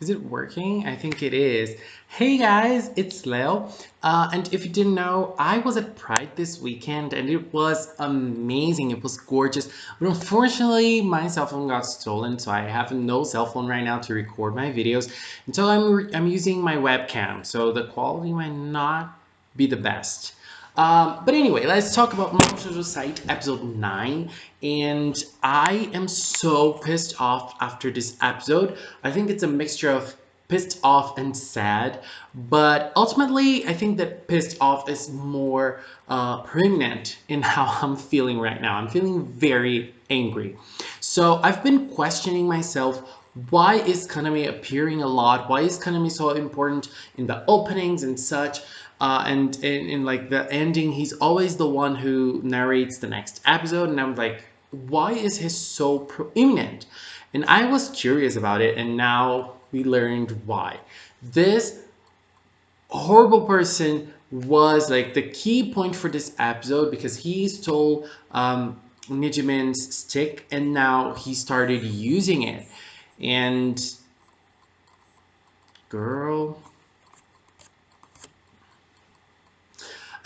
Is it working? I think it is. Hey guys, it's Leo. And if you didn't know, I was at Pride this weekend and it was amazing. It was gorgeous. But unfortunately, my cell phone got stolen, so I have no cell phone right now to record my videos. And so I'm using my webcam, so the quality might not be the best. But anyway, let's talk about Mahou Shoujo Site episode 9. And I am so pissed off after this episode. I think it's a mixture of pissed off and sad. But ultimately, I think that pissed off is more pregnant in how I'm feeling right now. I'm feeling very angry. So I've been questioning myself, why is Kaname appearing a lot? Why is Kaname so important in the openings and such? And in like the ending, he's always the one who narrates the next episode, and I'm like, why is he so prominent? And I was curious about it, and now we learned why. This horrible person was like the key point for this episode because he stole Nijimin's stick, and now he started using it. And girl.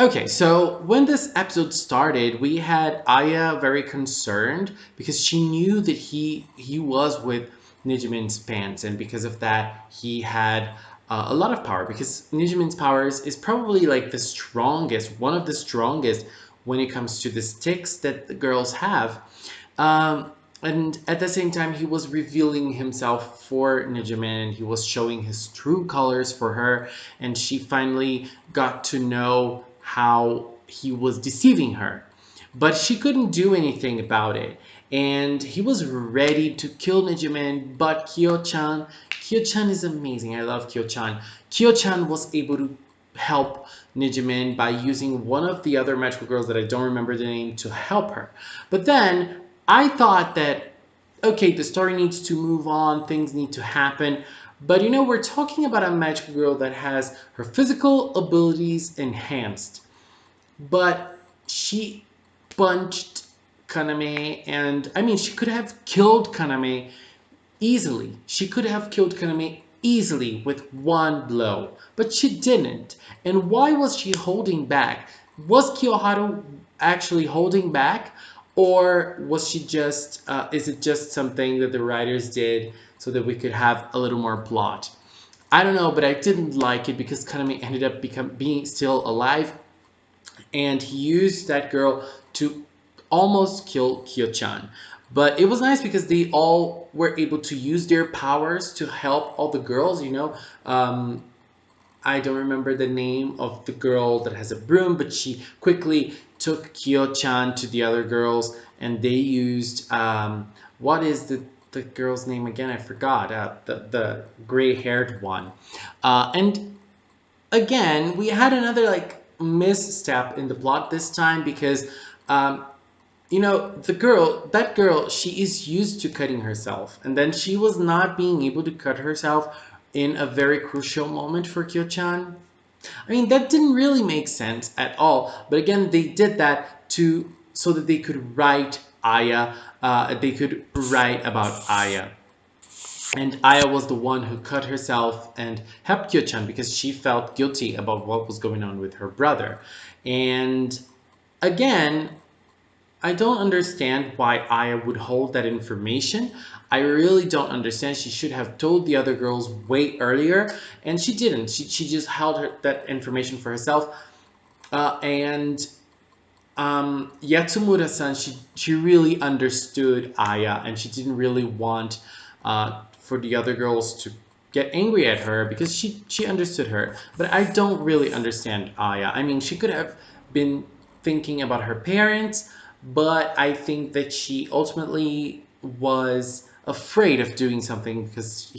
Okay, so when this episode started, we had Aya very concerned because she knew that he was with Nijimin's pants, and because of that, he had a lot of power. Because Nijimin's powers is probably like the strongest, one of the strongest when it comes to the sticks that the girls have. Um, and at the same time, he was revealing himself for Nijimin. He was showing his true colors for her, and she finally got to know how he was deceiving her. But she couldn't do anything about it. And he was ready to kill Nijimin, but Kyo-chan is amazing. I love Kyo-chan. Kyo-chan was able to help Nijimin by using one of the other magical girls that I don't remember the name to help her. But then I thought that, okay, the story needs to move on, things need to happen. But you know, we're talking about a magical girl that has her physical abilities enhanced. But she punched Kaname, and I mean, she could have killed Kaname easily. She could have killed Kaname easily with one blow, but she didn't. And why was she holding back? Was Kiyoharu actually holding back? Or was she just, is it just something that the writers did so that we could have a little more plot? I don't know, but I didn't like it because Kaname ended up being still alive, and he used that girl to almost kill Kyo-chan. But it was nice because they all were able to use their powers to help all the girls, you know. I don't remember the name of the girl that has a broom, but she quickly took Kyo-chan to the other girls, and they used, what is the girl's name again? I forgot. The gray-haired one. And again, we had another like misstep in the plot this time because um, you know, that girl, she is used to cutting herself, and then she was not being able to cut herself in a very crucial moment for Kyo-chan. I mean, that didn't really make sense at all. But again, they did that to so that they could write Aya. They could write about Aya. And Aya was the one who cut herself and helped Kyo-chan because she felt guilty about what was going on with her brother. And again, I don't understand why Aya would hold that information. I really don't understand. She should have told the other girls way earlier, and she didn't. She just held that information for herself. And Yatsumura-san, she really understood Aya, and she didn't really want for the other girls to get angry at her because she understood her. But I don't really understand Aya. I mean, she could have been thinking about her parents, but I think that she ultimately was afraid of doing something because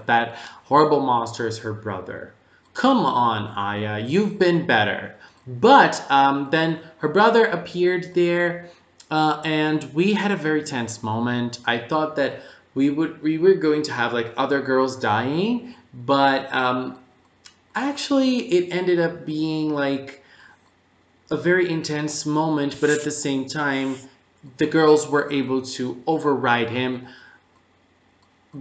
that horrible monster is her brother. Come on, Aya, you've been better. But then her brother appeared there, and we had a very tense moment. I thought that we were going to have like other girls dying, but actually it ended up being like a very intense moment. But at the same time, the girls were able to override him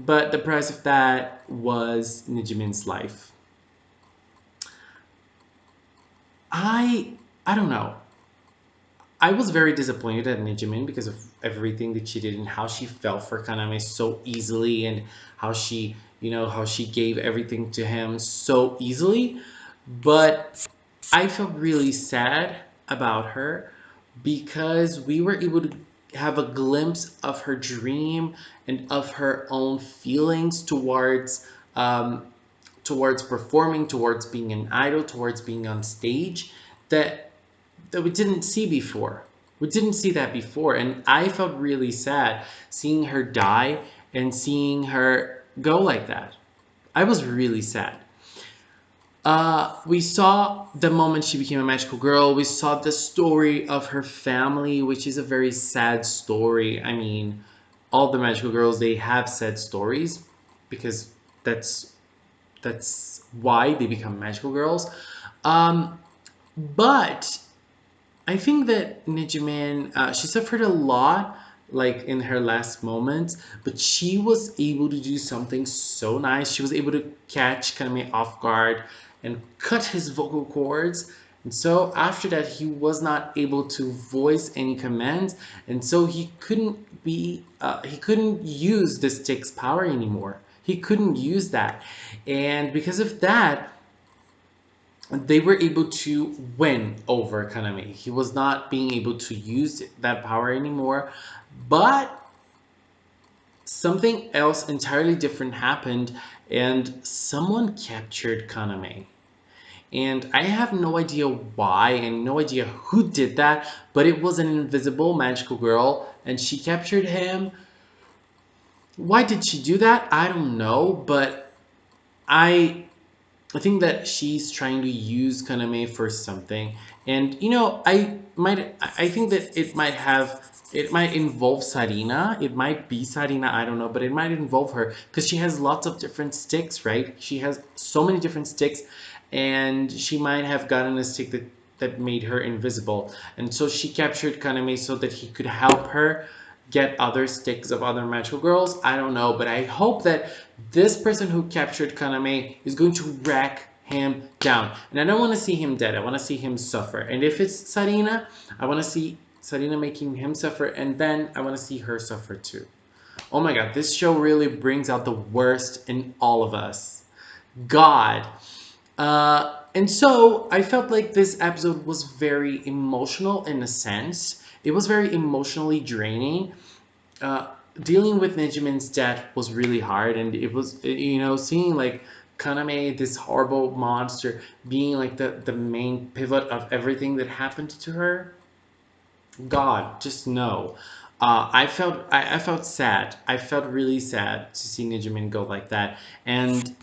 but the price of that was Nijimin's life. I I don't know. I was very disappointed at Nijimin because of everything that she did and how she fell for Kaname so easily, and how she, how she gave everything to him so easily. But I felt really sad about her because we were able to have a glimpse of her dream and of her own feelings towards performing, towards being an idol, towards being on stage, that we didn't see before. We didn't see that before, and I felt really sad seeing her die and seeing her go like that. I was really sad. We saw the moment she became a magical girl. We saw the story of her family, which is a very sad story. I mean, all the magical girls, they have sad stories because that's that's why they become magical girls. Um, but I think that Nijiman, she suffered a lot, like in her last moments, but she was able to do something so nice. She was able to catch Kaname off guard and cut his vocal cords. And so after that, he was not able to voice any commands, and so he couldn't use the stick's power anymore. He couldn't use that, and because of that, they were able to win over Kaname. He was not being able to use that power anymore, but something else entirely different happened, and someone captured Kaname. And I have no idea why and no idea who did that, but it was an invisible magical girl, and she captured him. Why did she do that? I don't know, but I I think that she's trying to use Kaname for something, and I think that it might involve Sarina. It might be Sarina. I don't know, but it might involve her because she has lots of different sticks, right? She has so many different sticks, and she might have gotten a stick that made her invisible, and so she captured Kaname so that he could help her get other sticks of other magical girls. I don't know, but I hope that this person who captured Kaname is going to rack him down. And I don't want to see him dead. I want to see him suffer. And if it's Sarina, I want to see Sarina making him suffer, and then I want to see her suffer too. Oh my god, this show really brings out the worst in all of us. God. And so I felt like this episode was very emotional in a sense. It was very emotionally draining. uh, Dealing with Nijimin's death was really hard, and it was, seeing like Kaname, this horrible monster, being like the main pivot of everything that happened to her. God, just no. I felt sad. I felt really sad to see Nijimin go like that, and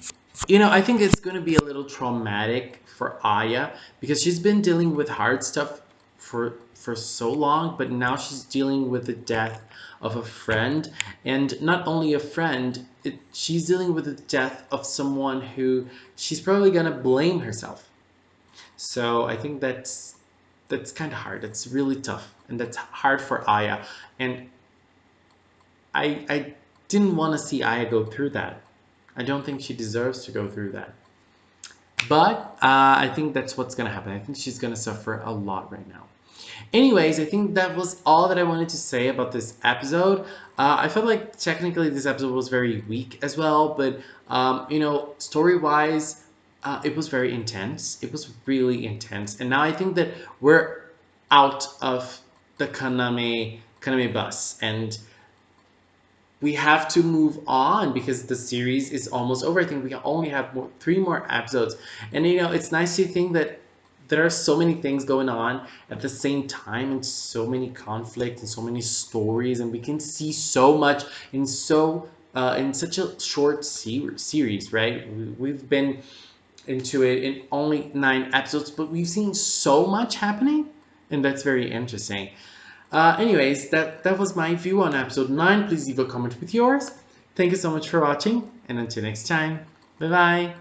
I think it's going to be a little traumatic for Aya because she's been dealing with hard stuff for so long, but now she's dealing with the death of a friend, and not only a friend, she's dealing with the death of someone who she's probably going to blame herself. So I think that's kind of hard. That's really tough, and that's hard for Aya. And I didn't want to see Aya go through that. I don't think she deserves to go through that. But I think that's what's going to happen. I think she's going to suffer a lot right now. Anyways, I think that was all that I wanted to say about this episode. I felt like technically this episode was very weak as well, but story-wise, it was very intense. It was really intense, and now I think that we're out of the Kaname bus, and we have to move on because the series is almost over. I think we only have three more episodes, and it's nice to think that there are so many things going on at the same time, and so many conflicts and so many stories, and we can see so much in such a short series, right? We've been into it in only 9 episodes, but we've seen so much happening, and that's very interesting. Anyways, that was my view on episode 9. Please leave a comment with yours. Thank you so much for watching, and until next time, bye bye.